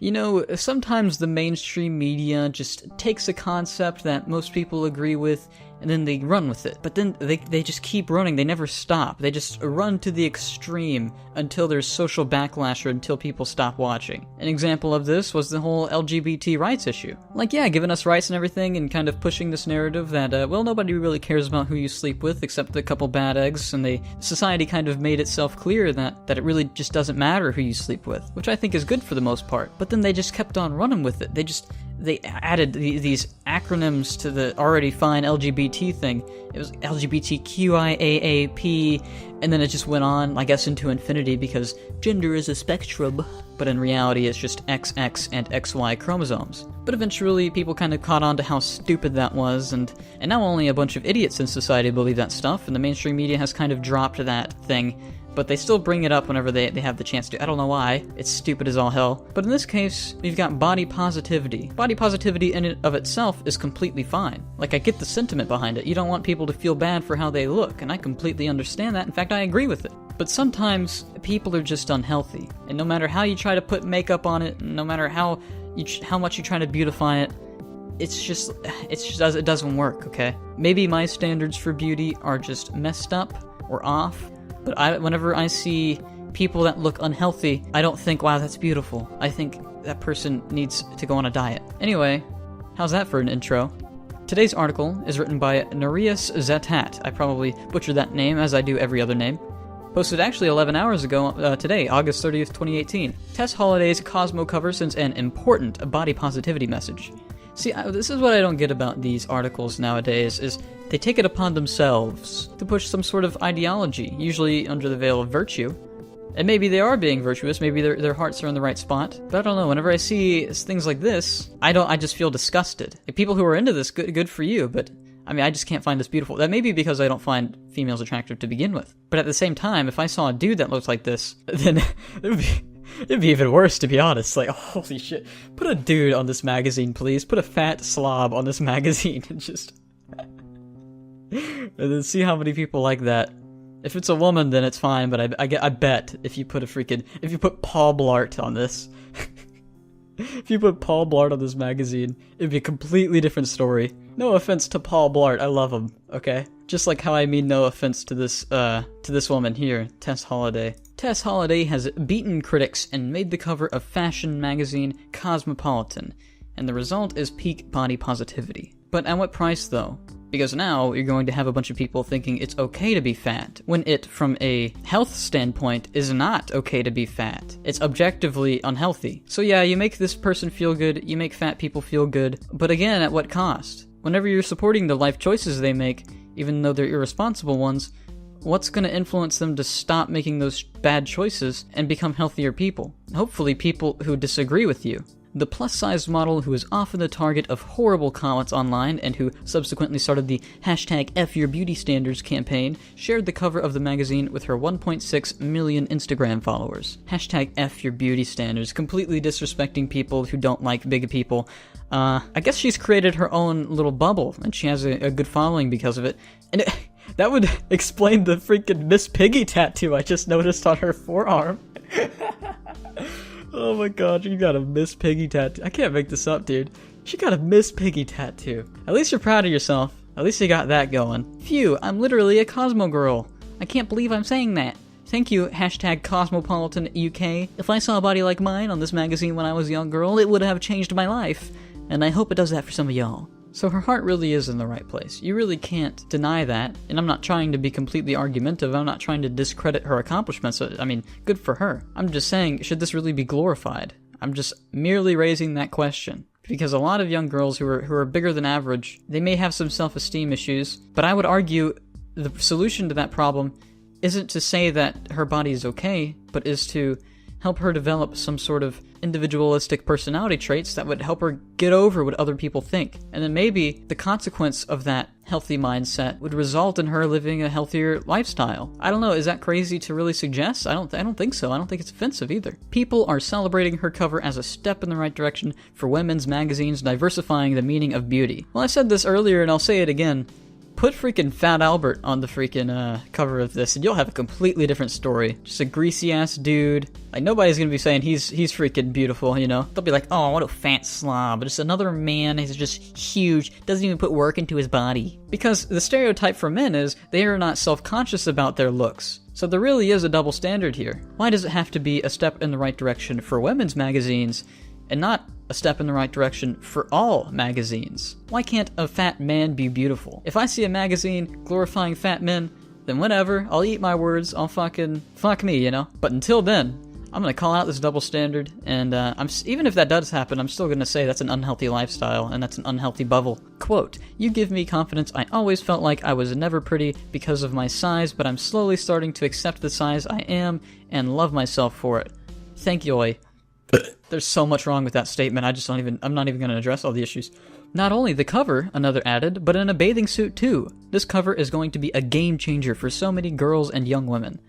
You know, sometimes the mainstream media just takes a concept that most people agree with, and then they run with it. But then they just keep running, they never stop. They just run to the extreme until there's social backlash or until people stop watching. An example of this was the whole LGBT rights issue. Like, yeah, giving us rights and everything, and kind of pushing this narrative that, well, nobody really cares about who you sleep with except a couple bad eggs, and society kind of made itself clear that it really just doesn't matter who you sleep with, which I think is good for the most part. But then they just kept on running with it. They added these acronyms to the already fine LGBT thing. It was LGBTQIAAP, and then it just went on, I guess, into infinity because gender is a spectrum, but in reality it's just XX and XY chromosomes. But eventually people kind of caught on to how stupid that was, and now only a bunch of idiots in society believe that stuff, and the mainstream media has kind of dropped that thing. But they still bring it up whenever they have the chance to. I don't know why. It's stupid as all hell. But in this case, we've got body positivity. Body positivity in and of itself is completely fine. Like, I get the sentiment behind it. You don't want people to feel bad for how they look, and I completely understand that. In fact, I agree with it. But sometimes people are just unhealthy, and no matter how you try to put makeup on it, no matter how much you try to beautify it, it doesn't work, okay? Maybe my standards for beauty are just messed up or off. But whenever I see people that look unhealthy, I don't think, wow, that's beautiful. I think that person needs to go on a diet. Anyway, how's that for an intro? Today's article is written by Narius Zatat. I probably butchered that name, as I do every other name. Posted actually 11 hours ago today, August 30th, 2018. Tess Holliday's Cosmo cover sends an important body positivity message. See, this is what I don't get about these articles nowadays, is they take it upon themselves to push some sort of ideology, usually under the veil of virtue. And maybe they are being virtuous, maybe their hearts are in the right spot, but I don't know, whenever I see things like this, I just feel disgusted. Like, people who are into this, good for you, but I mean, I just can't find this beautiful. That may be because I don't find females attractive to begin with. But at the same time, if I saw a dude that looked like this, then it'd be even worse, to be honest. Like, holy shit. Put a dude on this magazine, please. Put a fat slob on this magazine and just... and then see how many people like that. If it's a woman, then it's fine, but I bet if you put Paul Blart on this... if you put Paul Blart on this magazine, it'd be a completely different story. No offense to Paul Blart, I love him, okay? Just like how I mean no offense to this woman here, Tess Holliday. Tess Holliday has beaten critics and made the cover of fashion magazine Cosmopolitan, and the result is peak body positivity. But at what price, though? Because now you're going to have a bunch of people thinking it's okay to be fat, when it, from a health standpoint, is not okay to be fat. It's objectively unhealthy. So yeah, you make this person feel good, you make fat people feel good, but again, at what cost? Whenever you're supporting the life choices they make, even though they're irresponsible ones, what's going to influence them to stop making those bad choices and become healthier people? Hopefully people who disagree with you. The plus-sized model who is often the target of horrible comments online and who subsequently started the #FYourBeautyStandards campaign shared the cover of the magazine with her 1.6 million Instagram followers. #FYourBeautyStandards, completely disrespecting people who don't like big people. I guess she's created her own little bubble, and she has a good following because of it. And that would explain the freaking Miss Piggy tattoo I just noticed on her forearm. Oh my god, you got a Miss Piggy tattoo. I can't make this up, dude. She got a Miss Piggy tattoo. At least you're proud of yourself. At least you got that going. Phew, I'm literally a Cosmo girl. I can't believe I'm saying that. Thank you, #Cosmopolitan UK. If I saw a body like mine on this magazine when I was a young girl, it would have changed my life. And I hope it does that for some of y'all. So her heart really is in the right place. You really can't deny that, and I'm not trying to be completely argumentative, I'm not trying to discredit her accomplishments, I mean, good for her. I'm just saying, should this really be glorified? I'm just merely raising that question. Because a lot of young girls who are bigger than average, they may have some self-esteem issues, but I would argue the solution to that problem isn't to say that her body is okay, but is to help her develop some sort of individualistic personality traits that would help her get over what other people think. And then maybe the consequence of that healthy mindset would result in her living a healthier lifestyle. I don't know, is that crazy to really suggest? I don't think so. I don't think it's offensive either. People are celebrating her cover as a step in the right direction for women's magazines diversifying the meaning of beauty. Well, I said this earlier and I'll say it again. Put freaking Fat Albert on the freaking cover of this, and you'll have a completely different story. Just a greasy-ass dude. Like, nobody's gonna be saying he's freaking beautiful, you know? They'll be like, oh, what a fat slob. But it's another man, he's just huge, doesn't even put work into his body. Because the stereotype for men is they are not self-conscious about their looks. So there really is a double standard here. Why does it have to be a step in the right direction for women's magazines, and not a step in the right direction for all magazines? Why can't a fat man be beautiful? If I see a magazine glorifying fat men, then whatever, I'll eat my words, I'll fucking fuck me, you know? But until then, I'm gonna call out this double standard, and even if that does happen, I'm still gonna say that's an unhealthy lifestyle, and that's an unhealthy bubble. Quote, you give me confidence. I always felt like I was never pretty because of my size, but I'm slowly starting to accept the size I am and love myself for it. Thank you. There's so much wrong with that statement, I'm not even going to address all the issues. Not only the cover, another added, but in a bathing suit too. This cover is going to be a game changer for so many girls and young women.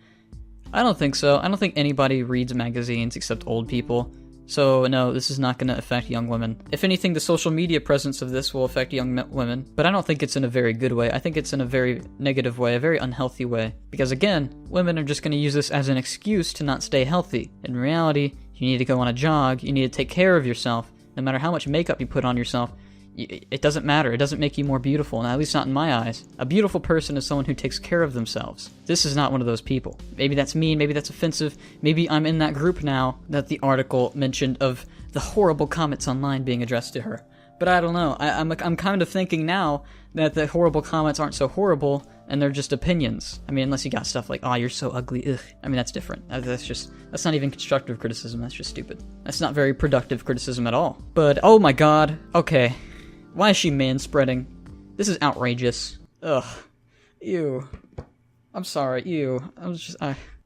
I don't think so. I don't think anybody reads magazines except old people. So no, this is not going to affect young women. If anything, the social media presence of this will affect young women, but I don't think it's in a very good way. I think it's in a very negative way, a very unhealthy way. Because again, women are just going to use this as an excuse to not stay healthy. In reality, you need to go on a jog, you need to take care of yourself. No matter how much makeup you put on yourself, it doesn't matter. It doesn't make you more beautiful, and at least not in my eyes. A beautiful person is someone who takes care of themselves. This is not one of those people. Maybe that's mean, maybe that's offensive, maybe I'm in that group now that the article mentioned of the horrible comments online being addressed to her. But I don't know. I'm kind of thinking now that the horrible comments aren't so horrible, and they're just opinions. I mean, unless you got stuff like, oh, you're so ugly, ugh. I mean, that's different. That's not even constructive criticism, that's just stupid. That's not very productive criticism at all. But, oh my god, okay. Why is she manspreading? This is outrageous. Ugh. Ew. I'm sorry, ew.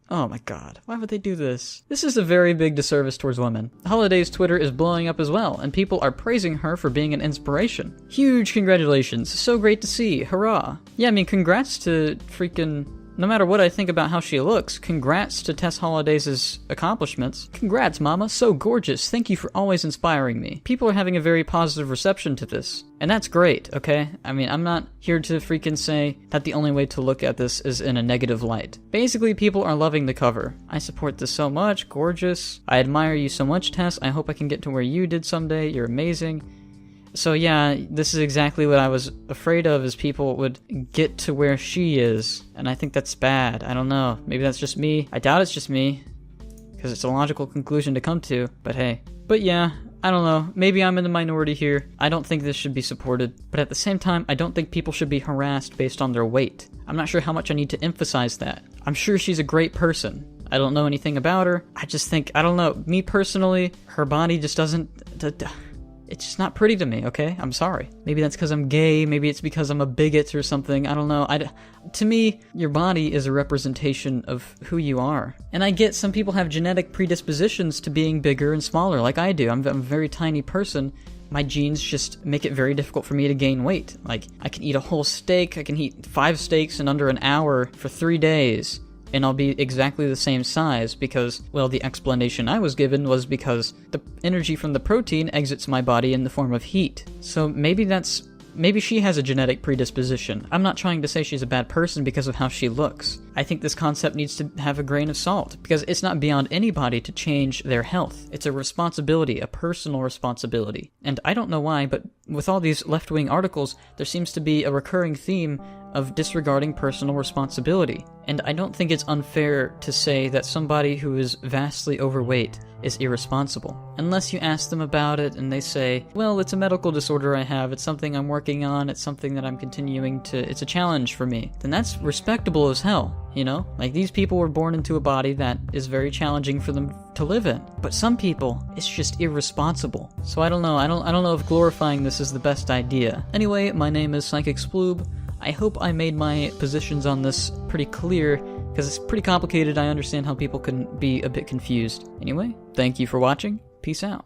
Oh my god. Why would they do this? This is a very big disservice towards women. Holliday's Twitter is blowing up as well, and people are praising her for being an inspiration. Huge congratulations. So great to see. Hurrah. Yeah, I mean, congrats to freaking... No matter what I think about how she looks, congrats to Tess Holliday's accomplishments. Congrats, mama. So gorgeous. Thank you for always inspiring me. People are having a very positive reception to this. And that's great, okay? I mean, I'm not here to freaking say that the only way to look at this is in a negative light. Basically, people are loving the cover. I support this so much. Gorgeous. I admire you so much, Tess. I hope I can get to where you did someday. You're amazing. So yeah, this is exactly what I was afraid of, is people would get to where she is, and I think that's bad. I don't know, maybe that's just me. I doubt it's just me, because it's a logical conclusion to come to, but hey. But yeah, I don't know, maybe I'm in the minority here. I don't think this should be supported, but at the same time, I don't think people should be harassed based on their weight. I'm not sure how much I need to emphasize that. I'm sure she's a great person. I don't know anything about her. I just think, I don't know, me personally, her body just doesn't... It's just not pretty to me, okay? I'm sorry. Maybe that's because I'm gay, maybe it's because I'm a bigot or something, I don't know. To me, your body is a representation of who you are. And I get some people have genetic predispositions to being bigger and smaller, like I do. I'm a very tiny person. My genes just make it very difficult for me to gain weight. Like, I can eat a whole steak, I can eat 5 steaks in under an hour for 3 days. And I'll be exactly the same size because, well, the explanation I was given was because the energy from the protein exits my body in the form of heat. So maybe she has a genetic predisposition. I'm not trying to say she's a bad person because of how she looks. I think this concept needs to have a grain of salt because it's not beyond anybody to change their health. It's a responsibility, a personal responsibility. And I don't know why, but with all these left-wing articles, there seems to be a recurring theme of disregarding personal responsibility. And I don't think it's unfair to say that somebody who is vastly overweight is irresponsible. Unless you ask them about it and they say, well, it's a medical disorder I have, it's something I'm working on, it's something that I'm continuing to, it's a challenge for me. Then that's respectable as hell, you know? Like, these people were born into a body that is very challenging for them to live in. But some people, it's just irresponsible. So I don't know, I don't know if glorifying this is the best idea. Anyway, my name is Psychic Sploob. I hope I made my positions on this pretty clear, because it's pretty complicated. I understand how people can be a bit confused. Anyway, thank you for watching. Peace out.